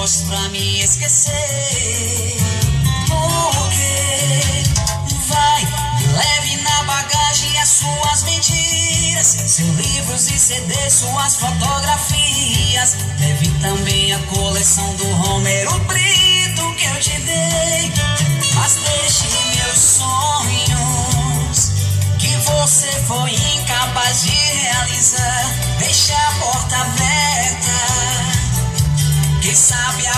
negócios pra me esquecer. Porque vai, leve na bagagem as suas mentiras, seus livros e CDs, suas fotografias. Leve também a coleção do Romero Brito que eu te dei. Mas deixe meus sonhos que você foi incapaz de realizar. Deixe a porta aberta, quem sabe a